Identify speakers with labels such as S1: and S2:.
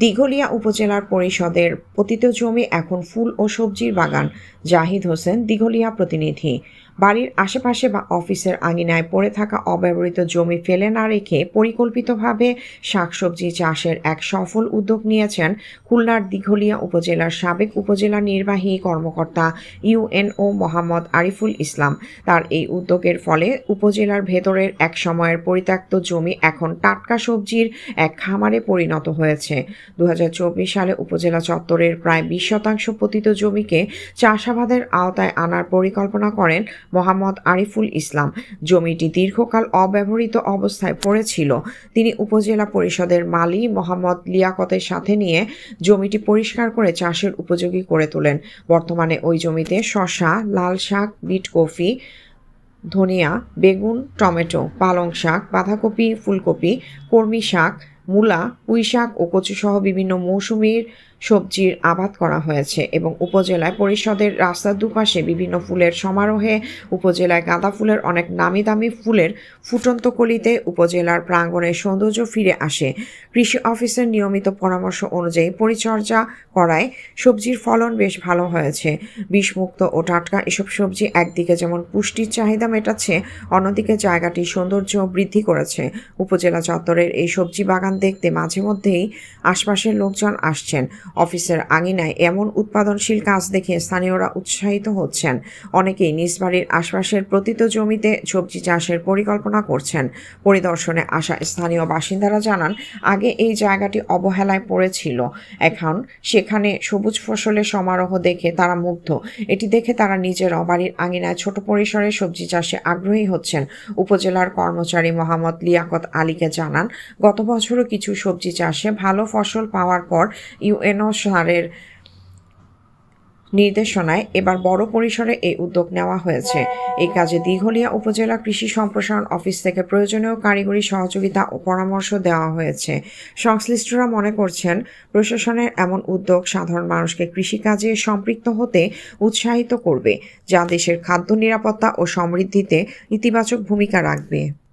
S1: দিঘলিয়া উপজেলার পরিষদের পতিত জমি এখন ফুল ও সবজির বাগান। জাহিদ হোসেন, দিঘলিয়া প্রতিনিধি। বাড়ির আশেপাশে বা অফিসের আঙিনায় পড়ে থাকা অব্যবহৃত জমি ফেলে না রেখে পরিকল্পিতভাবে শাকসবজি চাষের এক সফল উদ্যোগ নিয়েছেন খুলনার দিঘলিয়া উপজেলার সাবেক উপজেলা নির্বাহী কর্মকর্তা ইউএনও মোহাম্মদ আরিফুল ইসলাম। তার এই উদ্যোগের ফলে উপজেলার ভেতরের এক সময়ের পরিত্যক্ত জমি এখন টাটকা সবজির এক খামারে পরিণত হয়েছে। 2024 সালে উপজেলা চত্বরের প্রায় 20% পতিত জমিকে চাষাবাদের আওতায় আনার পরিকল্পনা করেন মোহাম্মদ আরিফুল ইসলাম। জমিটি দীর্ঘকাল অব্যবহৃত অবস্থায় পড়েছিল। তিনি উপজেলা পরিষদের মালি মোহাম্মদ লিয়াকতের সাথে নিয়ে জমিটি পরিষ্কার করে চাষের উপযোগী করে তোলেন। বর্তমানে ওই জমিতে শসা, লাল শাক, বিট কফি, ধনিয়া, বেগুন, টমেটো, পালং শাক, বাঁধাকপি, ফুলকপি, কর্মী শাক, মূলা, পুঁই শাক ও কচু সহ বিভিন্ন মৌসুমীর সবজির আবাদ করা হয়েছে এবং উপজেলায় পরিষদের রাস্তার দুপাশে বিভিন্ন ফুলের সমারোহে উপজেলায় গাঁদা ফুলের অনেক নামি দামি ফুলের ফুটন্ত কলিতে উপজেলার প্রাঙ্গণের সৌন্দর্য ফিরে আসে। কৃষি অফিসের নিয়মিত পরামর্শ অনুযায়ী পরিচর্যা করায় সবজির ফলন বেশ ভালো হয়েছে। বিষমুক্ত ও টাটকা এসব সবজি একদিকে যেমন পুষ্টির চাহিদা মেটাচ্ছে, অন্যদিকে জায়গাটির সৌন্দর্য বৃদ্ধি করেছে। উপজেলা চত্বরের এই সবজি বাগান দেখতে মাঝে মধ্যেই আশপাশের লোকজন আসছেন। অফিসের আঙিনায় এমন উৎপাদনশীল কাজ দেখে স্থানীয়রা উৎসাহিত হচ্ছেন। অনেকেই নিজ বাড়ির আশপাশের পতিত জমিতে সবজি চাষের পরিকল্পনা করছেন। পরিদর্শনে আসা স্থানীয় বাসিন্দারা জানান, আগে এই জায়গাটি অবহেলায় পড়েছিল, এখন সেখানে সবুজ ফসলের সমারোহ দেখে তারা মুগ্ধ। এটি দেখে তারা নিজেরাও বাড়ির আঙিনায় ছোট পরিসরে সবজি চাষে আগ্রহী হচ্ছেন। উপজেলার কর্মচারী মোহাম্মদ লিয়াকত আলীকে জানান, গত বছরও কিছু সবজি চাষে ভালো ফসল পাওয়ার পর ইউএনও সারের নির্দেশনায় এবার বড় পরিসরে এই উদ্যোগ নেওয়া হয়েছে। এই কাজে দিঘলিয়া উপজেলা কৃষি সম্প্রসারণ অফিস থেকে প্রয়োজনীয় কারিগরি সহযোগিতা ও পরামর্শ দেওয়া হয়েছে। সংশ্লিষ্টরা মনে করছেন, প্রশাসনের এমন উদ্যোগ সাধারণ মানুষকে কৃষিকাজে সম্পৃক্ত হতে উৎসাহিত করবে, যা দেশের খাদ্য নিরাপত্তা ও সমৃদ্ধিতে ইতিবাচক ভূমিকা রাখবে।